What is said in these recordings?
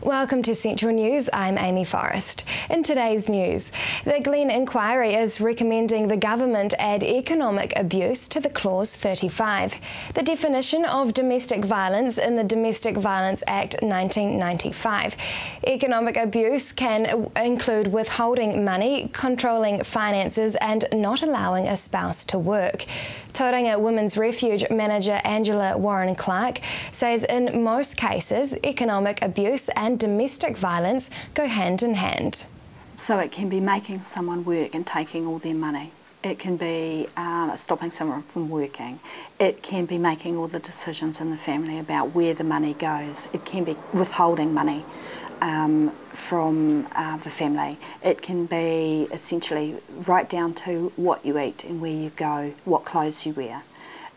Welcome to Central News, I'm Amy Forrest. In today's news, the Glen Inquiry is recommending the government add economic abuse to the Clause 35, the definition of domestic violence in the Domestic Violence Act 1995. Economic abuse can include withholding money, controlling finances and not allowing a spouse to work. Tauranga Women's Refuge manager Angela Warren-Clark says in most cases, economic abuse and domestic violence go hand in hand. So it can be making someone work and taking all their money. It can be stopping someone from working. It can be making all the decisions in the family about where the money goes. It can be withholding money from the family. It can be essentially right down to what you eat and where you go, what clothes you wear.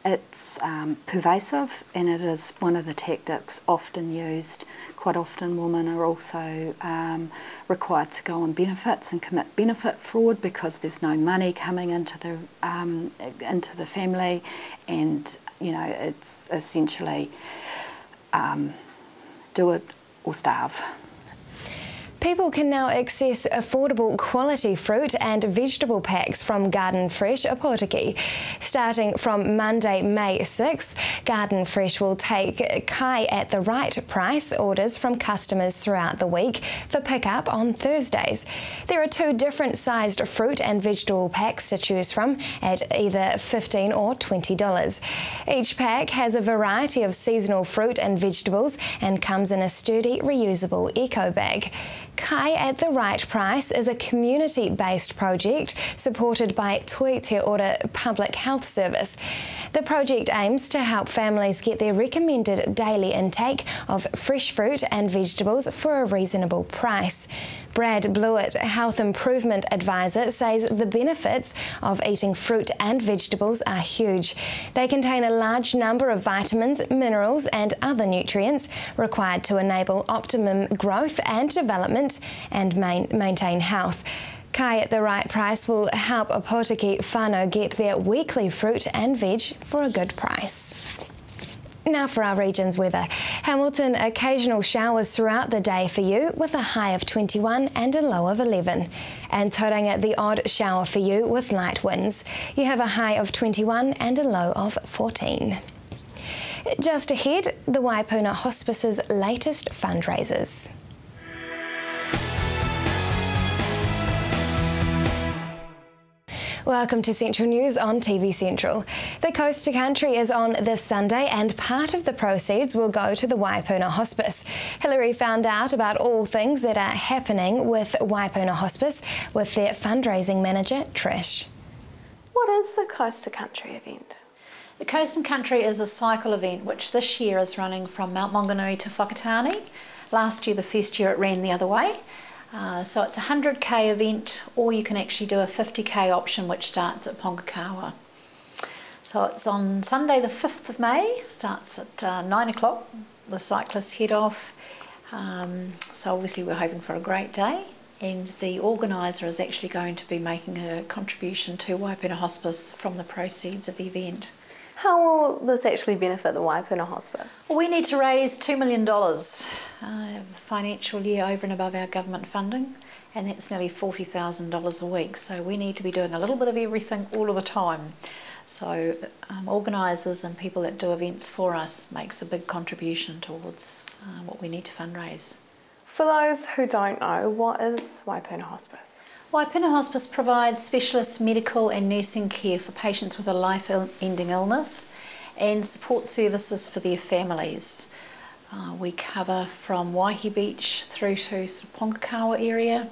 It's pervasive, and it is one of the tactics often used. Quite often women are also required to go on benefits and commit benefit fraud because there's no money coming into the family, and you know, it's essentially do it or starve. People can now access affordable quality fruit and vegetable packs from Garden Fresh Opotiki. Starting from Monday, May 6th, Garden Fresh will take kai at the right price orders from customers throughout the week for pickup on Thursdays. There are 2 different sized fruit and vegetable packs to choose from at either $15 or $20. Each pack has a variety of seasonal fruit and vegetables and comes in a sturdy, reusable eco bag. Kai at the Right Price is a community-based project supported by Toi Te Ora Public Health Service. The project aims to help families get their recommended daily intake of fresh fruit and vegetables for a reasonable price. Brad Blewett, Health Improvement Advisor, says the benefits of eating fruit and vegetables are huge. They contain a large number of vitamins, minerals and other nutrients required to enable optimum growth and development and maintain health. Kai at the Right Price will help Opotiki whānau get their weekly fruit and veg for a good price. Now for our region's weather. Hamilton, occasional showers throughout the day for you with a high of 21 and a low of 11. And Tauranga, the odd shower for you with light winds. You have a high of 21 and a low of 14. Just ahead, the Waipuna Hospice's latest fundraisers. Welcome to Central News on TV Central. The Coast to Country is on this Sunday and part of the proceeds will go to the Waipuna Hospice. Hilary found out about all things that are happening with Waipuna Hospice with their fundraising manager, Trish. What is the Coast to Country event? The Coast and Country is a cycle event which this year is running from Mount Maunganui to Whakatane. Last year, the first year, it ran the other way. So it's a 100k event, or you can actually do a 50k option which starts at Pongakawa. So it's on Sunday the 5th of May, starts at 9 o'clock, the cyclists head off. So obviously we're hoping for a great day, and the organiser is actually going to be making a contribution to Waipuna Hospice from the proceeds of the event. How will this actually benefit the Waipuna Hospice? Well, we need to raise $2 million financial year over and above our government funding, and that's nearly $40,000 a week. So we need to be doing a little bit of everything all of the time. So organisers and people that do events for us makes a big contribution towards what we need to fundraise. For those who don't know, what is Waipuna Hospice? Waipuna Hospice provides specialist medical and nursing care for patients with a life-ending illness and support services for their families. We cover from Waihi Beach through to sort of Pongakawa area,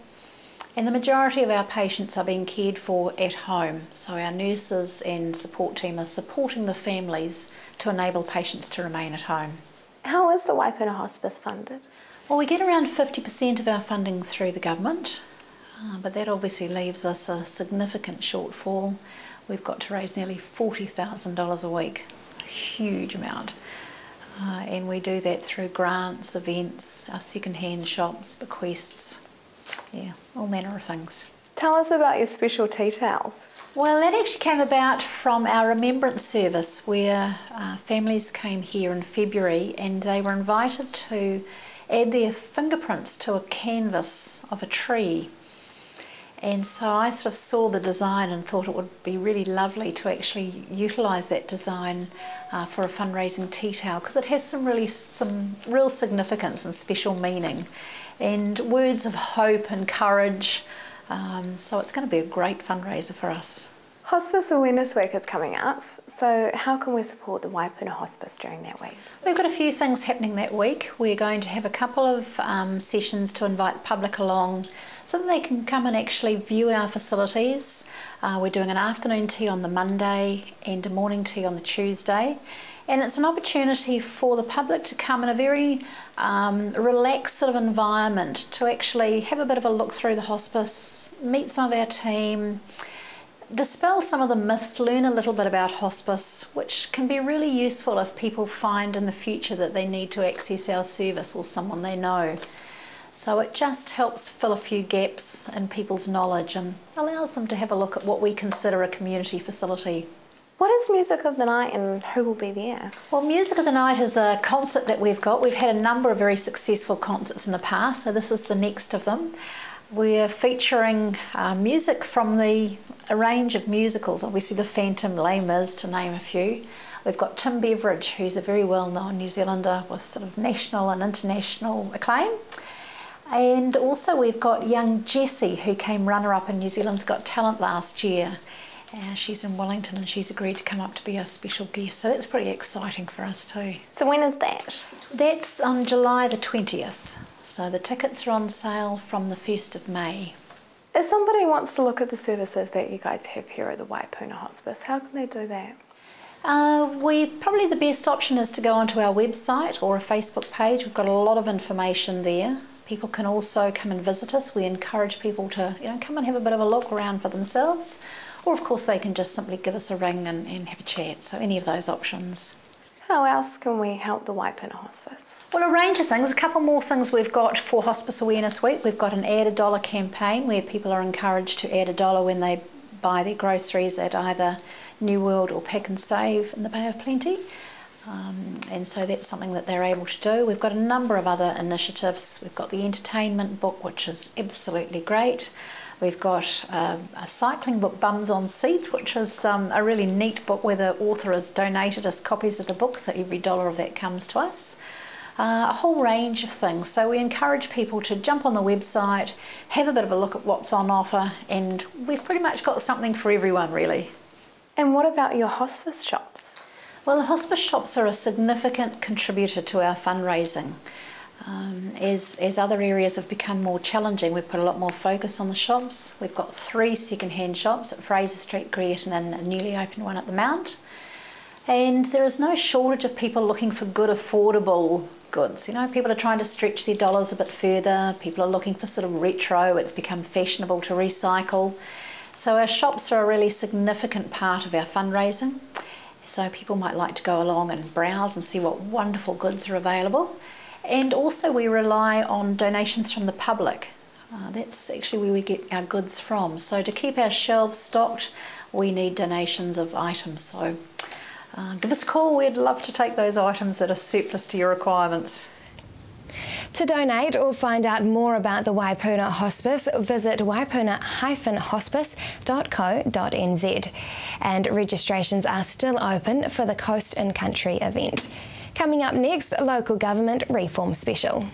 and the majority of our patients are being cared for at home. So our nurses and support team are supporting the families to enable patients to remain at home. How is the Waipuna Hospice funded? Well, we get around 50% of our funding through the government. But that obviously leaves us a significant shortfall. We've got to raise nearly $40,000 a week, a huge amount. And we do that through grants, events, our second-hand shops, bequests, yeah, all manner of things. Tell us about your special tea towels. Well, that actually came about from our remembrance service where families came here in February and they were invited to add their fingerprints to a canvas of a tree. And so I sort of saw the design and thought it would be really lovely to actually utilise that design for a fundraising tea towel, because it has some real significance and special meaning and words of hope and courage. So it's going to be a great fundraiser for us. Hospice Awareness Week is coming up, so how can we support the Waipuna Hospice during that week? We've got a few things happening that week. We're going to have a couple of sessions to invite the public along so that they can come and actually view our facilities. We're doing an afternoon tea on the Monday and a morning tea on the Tuesday. And it's an opportunity for the public to come in a very relaxed sort of environment to actually have a bit of a look through the hospice, meet some of our team, dispel some of the myths, learn a little bit about hospice, which can be really useful if people find in the future that they need to access our service or someone they know. So it just helps fill a few gaps in people's knowledge and allows them to have a look at what we consider a community facility. What is Music of the Night and who will be there? Well, Music of the Night is a concert that we've got. We've had a number of very successful concerts in the past, so this is the next of them. We're featuring music from a range of musicals, obviously The Phantom, Les Mis, to name a few. We've got Tim Beveridge, who's a very well-known New Zealander with sort of national and international acclaim. And also we've got young Jessie, who came runner-up in New Zealand's Got Talent last year. She's in Wellington and she's agreed to come up to be our special guest, so that's pretty exciting for us too. So when is that? That's on July the 20th. So the tickets are on sale from the 1st of May. If somebody wants to look at the services that you guys have here at the Waipuna Hospice, how can they do that? Probably the best option is to go onto our website or a Facebook page. We've got a lot of information there. People can also come and visit us. We encourage people to come and have a bit of a look around for themselves. Or of course they can just simply give us a ring and have a chat. So any of those options. How else can we help the Waipuna Hospice? Well, a range of things. A couple more things we've got for Hospice Awareness Week. We've got an Add a Dollar campaign where people are encouraged to add $1 when they buy their groceries at either New World or Pack and Save in the Bay of Plenty. And so that's something that they're able to do. We've got a number of other initiatives. We've got the entertainment book, which is absolutely great. We've got a cycling book, Bums on Seats, which is a really neat book where the author has donated us copies of the book, so every $1 of that comes to us. A whole range of things. So we encourage people to jump on the website, have a bit of a look at what's on offer, and we've pretty much got something for everyone really. And what about your hospice shops? Well, the hospice shops are a significant contributor to our fundraising. As other areas have become more challenging, we've put a lot more focus on the shops. We've got 3 second-hand shops at Fraser Street, Greerton, and a newly opened one at the Mount. And there is no shortage of people looking for good, affordable goods. People are trying to stretch their dollars a bit further. People are looking for sort of retro. It's become fashionable to recycle. So our shops are a really significant part of our fundraising. So people might like to go along and browse and see what wonderful goods are available. And also we rely on donations from the public. That's actually where we get our goods from. So to keep our shelves stocked, we need donations of items. So give us a call. We'd love to take those items that are surplus to your requirements. To donate or find out more about the Waipuna Hospice, visit waipuna-hospice.co.nz. And registrations are still open for the Coast and Country event. Coming up next, local government reform special.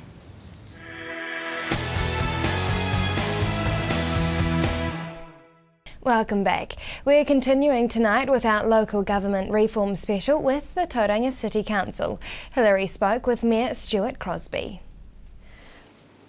Welcome back. We're continuing tonight with our local government reform special with the Tauranga City Council. Hilary spoke with Mayor Stuart Crosby.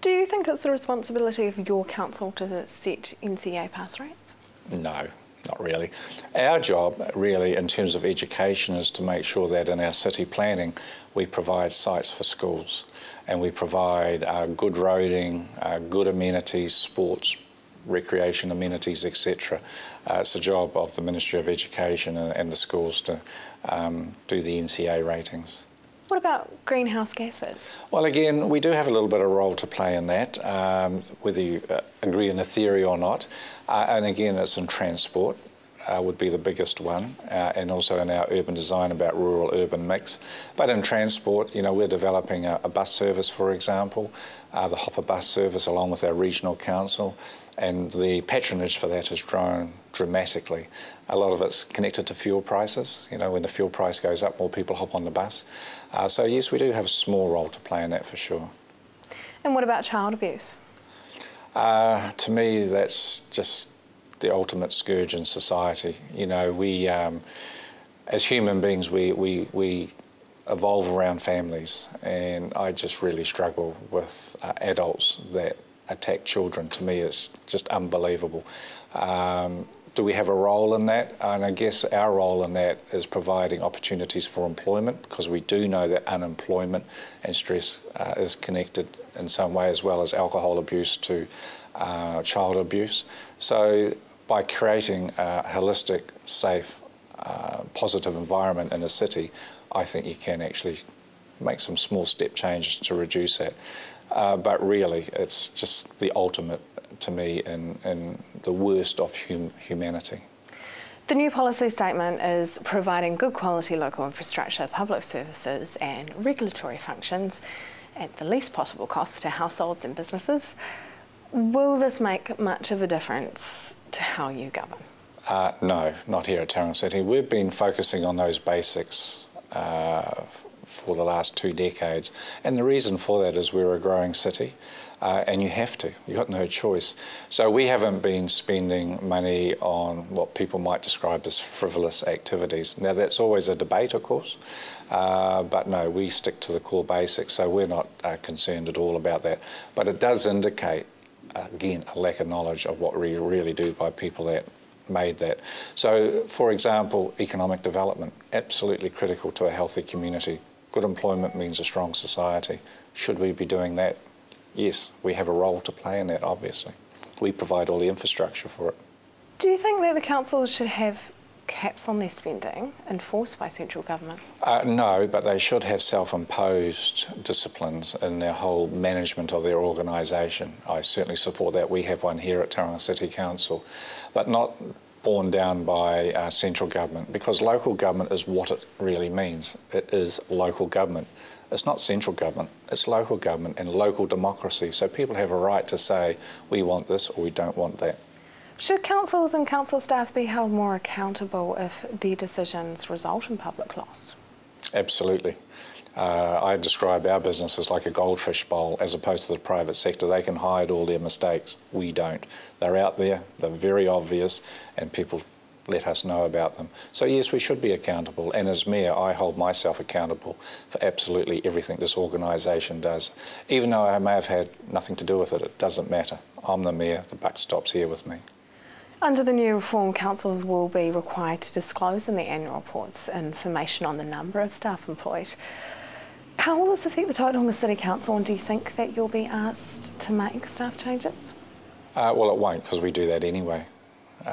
Do you think it's the responsibility of your council to set NCEA pass rates? No, not really. Our job really in terms of education is to make sure that in our city planning we provide sites for schools and we provide good roading, good amenities, sports, recreation amenities, etc. It's a job of the Ministry of Education and the schools to do the NCEA ratings. What about greenhouse gases? Well, again, we do have a little bit of a role to play in that, whether you agree in a theory or not. And again, it's in transport. would be the biggest one, and also in our urban design about rural-urban mix. But in transport, you know, we're developing a bus service, for example, the Hopper bus service along with our regional council, and the patronage for that has grown dramatically. A lot of it's connected to fuel prices. You know, when the fuel price goes up, more people hop on the bus. So yes, we do have a small role to play in that for sure. And what about child abuse? To me, that's just the ultimate scourge in society. You know, we, as human beings, we evolve around families, and I just really struggle with adults that attack children. To me, it's just unbelievable. Do we have a role in that? And I guess our role in that is providing opportunities for employment, because we do know that unemployment and stress is connected in some way, as well as alcohol abuse to child abuse. So by creating a holistic, safe, positive environment in a city, I think you can actually make some small step changes to reduce that. But really, it's just the ultimate, to me, in the worst of humanity. The new policy statement is providing good quality local infrastructure, public services and regulatory functions at the least possible cost to households and businesses. Will this make much of a difference to how you govern? No, not here at Tauranga City. We've been focusing on those basics for the last 2 decades, and the reason for that is we're a growing city, and you have to. You've got no choice. So we haven't been spending money on what people might describe as frivolous activities. Now, that's always a debate, of course, but no, we stick to the core basics, so we're not concerned at all about that. But it does indicate, again, a lack of knowledge of what we really do by people that made that. So, for example, economic development, absolutely critical to a healthy community. Good employment means a strong society. Should we be doing that? Yes, we have a role to play in that, obviously. We provide all the infrastructure for it. Do you think that the councils should have caps on their spending enforced by central government? No, but they should have self-imposed disciplines in their whole management of their organisation. I certainly support that. We have one here at Tauranga City Council, but not borne down by central government, because local government is what it really means. It is local government. It's not central government, it's local government and local democracy. So people have a right to say, we want this or we don't want that. Should councils and council staff be held more accountable if their decisions result in public loss? Absolutely. I describe our business as like a goldfish bowl as opposed to the private sector. They can hide all their mistakes. We don't. They're out there, they're very obvious, and people let us know about them. So yes, we should be accountable, and as Mayor I hold myself accountable for absolutely everything this organisation does. Even though I may have had nothing to do with it, it doesn't matter. I'm the Mayor, the buck stops here with me. Under the new reform, councils will be required to disclose in their annual reports information on the number of staff employed. How will this affect the Tauranga City Council, and do you think that you'll be asked to make staff changes? Well, it won't, because we do that anyway in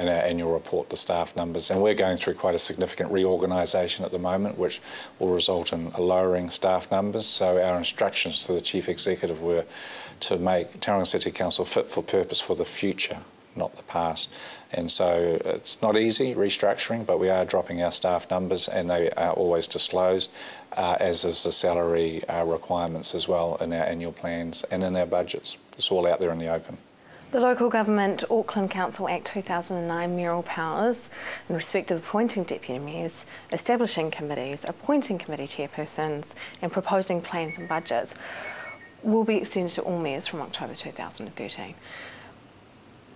our annual report, the staff numbers, and we're going through quite a significant reorganisation at the moment, which will result in lowering staff numbers. So our instructions to the Chief Executive were to make Tauranga City Council fit for purpose for the future, not the past. And so it's not easy restructuring, but we are dropping our staff numbers, and they are always disclosed, as is the salary requirements as well in our annual plans and in our budgets. It's all out there in the open. The Local Government Auckland Council Act 2009 mayoral powers in respect of appointing deputy mayors, establishing committees, appointing committee chairpersons and proposing plans and budgets will be extended to all mayors from October 2013.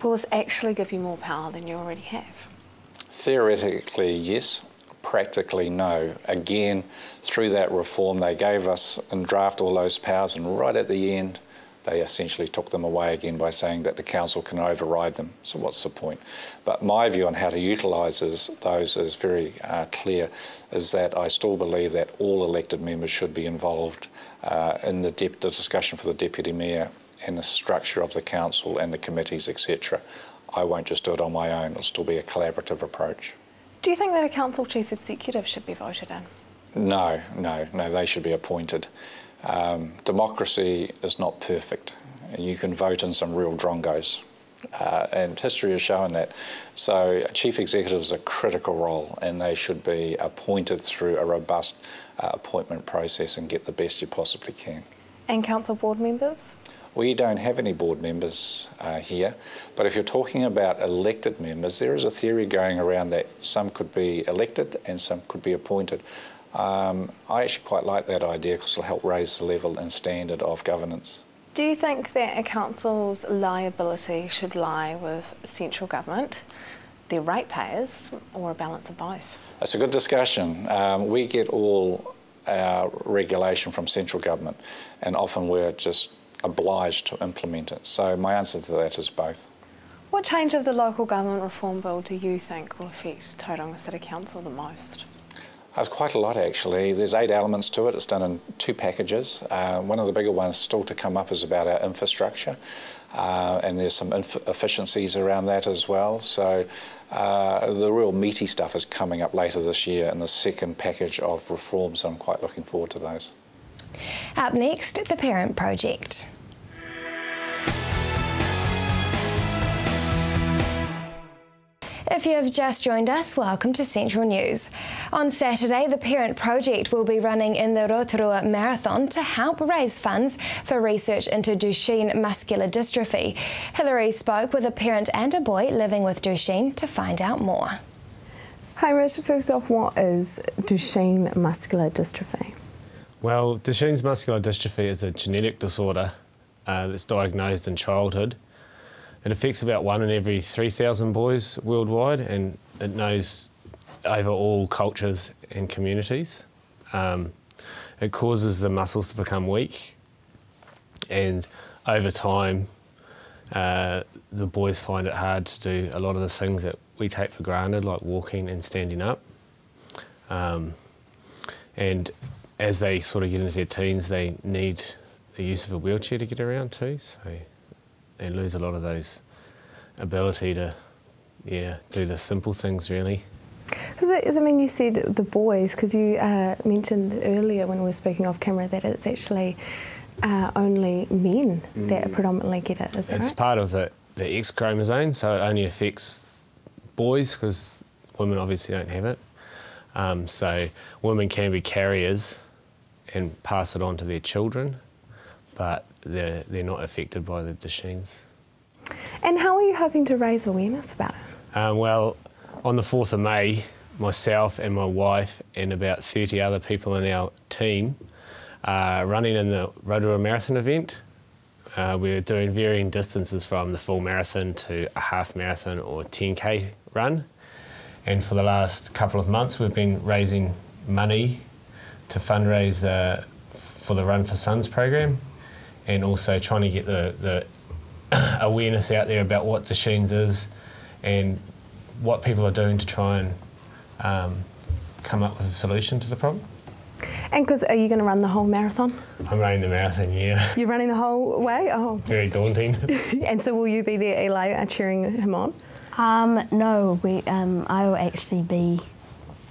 Will this actually give you more power than you already have? Theoretically, yes. Practically, no. Again, through that reform, they gave us and draft all those powers, and right at the end, they essentially took them away again by saying that the council can override them. So what's the point? But my view on how to utilise those is very clear, is that I still believe that all elected members should be involved in the discussion for the deputy mayor and the structure of the council and the committees, etc. I won't just do it on my own. It'll still be a collaborative approach. Do you think that a council chief executive should be voted in? No, they should be appointed. Democracy is not perfect, and you can vote in some real drongos. and history has shown that. So chief executives are a critical role, and they should be appointed through a robust appointment process and get the best you possibly can. And council board members? We don't have any board members here, but if you're talking about elected members, there is a theory going around that some could be elected and some could be appointed. I actually quite like that idea because it'll help raise the level and standard of governance. Do you think that a council's liability should lie with central government, their ratepayers, or a balance of both? That's a good discussion. We get all our regulation from central government, and often we're just obliged to implement it. So my answer to that is both. What change of the Local Government Reform Bill do you think will affect Tauranga City Council the most? There's quite a lot actually. There's 8 elements to it. It's done in 2 packages. One of the bigger ones still to come up is about our infrastructure, and there's some efficiencies around that as well. So the real meaty stuff is coming up later this year in the second package of reforms. I'm quite looking forward to those. Up next, the Parent Project. If you have just joined us, welcome to Central News. On Saturday, the Parent Project will be running in the Rotorua Marathon to help raise funds for research into Duchenne muscular dystrophy. Hilary spoke with a parent and a boy living with Duchenne to find out more. Hi Rich, first off, what is Duchenne muscular dystrophy? Well, Duchenne's muscular dystrophy is a genetic disorder that's diagnosed in childhood. It affects about 1 in every 3,000 boys worldwide, and it knows over all cultures and communities. It causes the muscles to become weak, and over time the boys find it hard to do a lot of the things that we take for granted, like walking and standing up. And as they sort of get into their teens, they need the use of a wheelchair to get around too, so they lose a lot of those ability to, do the simple things really. Because I mean, you said the boys, because you mentioned earlier when we were speaking off camera that it's actually only men that predominantly get it, is that right? It's part of the X chromosome, so it only affects boys because women obviously don't have it. So women can be carriers and pass it on to their children, but they're not affected by the Duchenne's. And how are you hoping to raise awareness about it? Well, on the 4th of May, myself and my wife and about 30 other people in our team are running in the Rotorua Marathon event. We're doing varying distances from the full marathon to a half marathon or 10K run. And for the last couple of months, we've been raising money to fundraise for the Run for Sons program, and also trying to get the awareness out there about what Duchenne's is and what people are doing to try and come up with a solution to the problem. And because are you going to run the whole marathon? I'm running the marathon, yeah. You're running the whole way? Oh. Very daunting. And so will you be there, Eli, cheering him on? No, I will actually be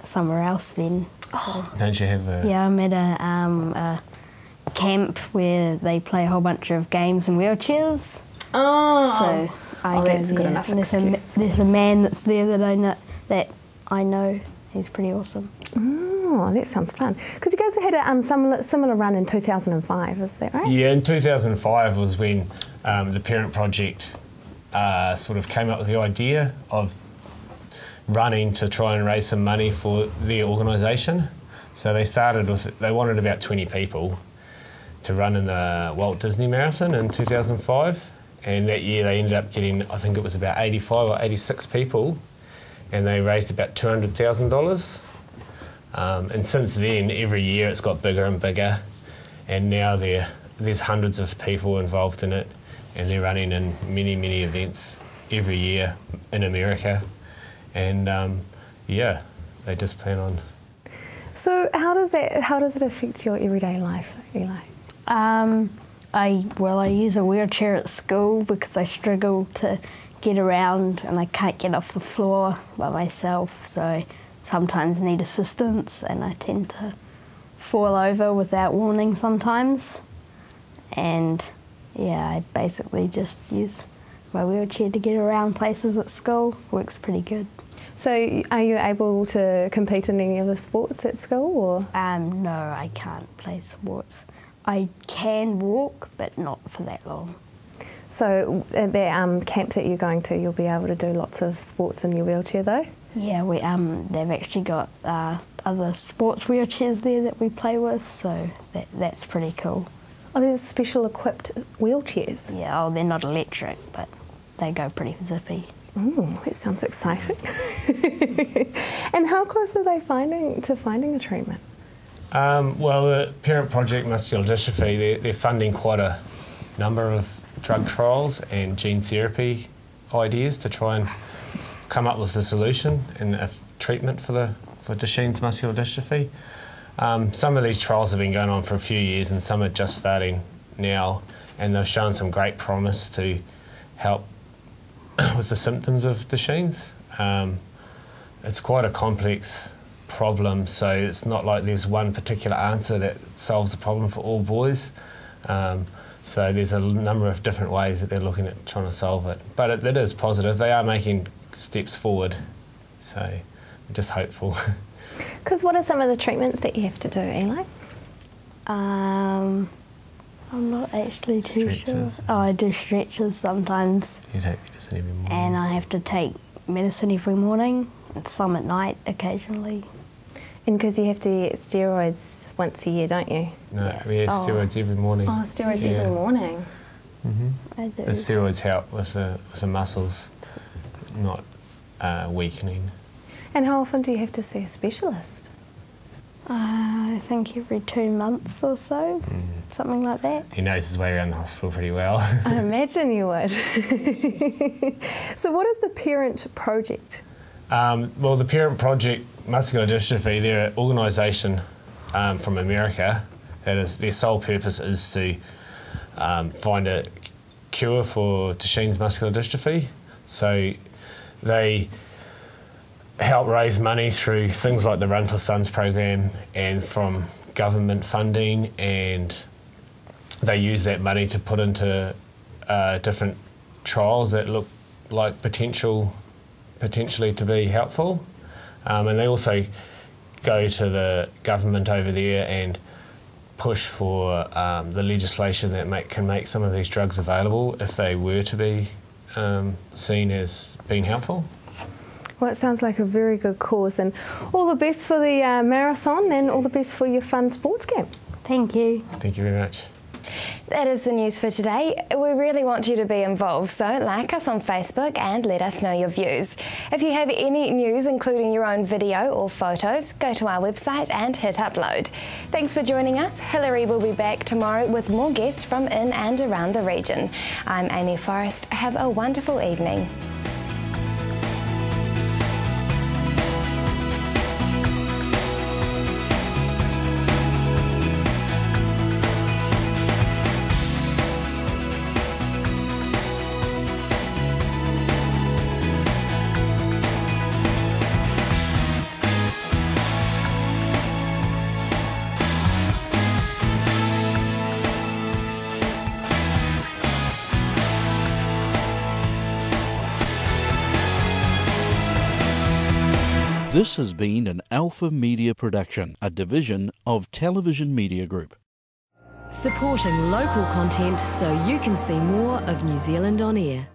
somewhere else then. Oh. Don't you have a... Yeah, I'm at a camp where they play a whole bunch of games in wheelchairs. Oh, so I go that's there. good enough excuse. There's a man that's there that I know. He's pretty awesome. Oh, that sounds fun. Because you guys had a similar run in 2005, is that right? Yeah, in 2005 was when the Parent Project sort of came up with the idea of running to try and raise some money for the organisation. So they wanted about 20 people to run in the Walt Disney Marathon in 2005. And that year they ended up getting, I think it was about 85 or 86 people, and they raised about $200,000. And since then, every year it's got bigger and bigger, and now there's hundreds of people involved in it, and they're running in many, many events every year in America. And they just plan on. So how does it affect your everyday life, Eli? I use a wheelchair at school because I struggle to get around and I can't get off the floor by myself, so sometimes need assistance, and I tend to fall over without warning sometimes. And yeah, I basically just use my wheelchair to get around places at school. Works pretty good. So are you able to compete in any of the sports at school? Or? No, I can't play sports. I can walk, but not for that long. So at the camp that you're going to, you'll be able to do lots of sports in your wheelchair though? Yeah, they've actually got other sports wheelchairs there that we play with, so that's pretty cool. Oh, there's special equipped wheelchairs? Yeah, they're not electric, but they go pretty zippy. Oh, that sounds exciting. And how close are they finding a treatment? Well, the Parent Project Muscular Dystrophy, they're funding quite a number of drug trials and gene therapy ideas to try and come up with a solution and a treatment for Duchenne's muscular dystrophy. Some of these trials have been going on for a few years and some are just starting now, and they've shown some great promise to help with the symptoms of Duchenne's. It's quite a complex problem, so it's not like there's one particular answer that solves the problem for all boys. So there's a number of different ways that they're looking at trying to solve it. But it is positive. They are making steps forward, so I'm just hopeful. Because what are some of the treatments that you have to do, Eli? I'm not actually too sure. Oh, I do stretches sometimes. You take medicine every morning? And I have to take medicine every morning, and some at night occasionally. And because you have to get steroids once a year, don't you? No, we have steroids every morning. Oh, steroids every morning? Mm-hmm. I do. The steroids help with the muscles not weakening. And how often do you have to see a specialist? I think every 2 months or so, something like that. He knows his way around the hospital pretty well. I imagine you would. So what is the Parent Project? Well, the Parent Project Muscular Dystrophy, they're an organisation from America that is, their sole purpose is to find a cure for Duchenne's muscular dystrophy. So they help raise money through things like the Run for Sons program and from government funding, and they use that money to put into different trials that look like potentially to be helpful. And they also go to the government over there and push for the legislation that can make some of these drugs available if they were to be seen as being helpful. Well, it sounds like a very good cause, and all the best for the marathon and all the best for your fun sports camp. Thank you. Thank you very much. That is the news for today. We really want you to be involved, so like us on Facebook and let us know your views. If you have any news, including your own video or photos, go to our website and hit upload. Thanks for joining us. Hilary will be back tomorrow with more guests from in and around the region. I'm Amy Forrest. Have a wonderful evening. This has been an Alpha Media production, a division of Television Media Group. Supporting local content so you can see more of New Zealand on air.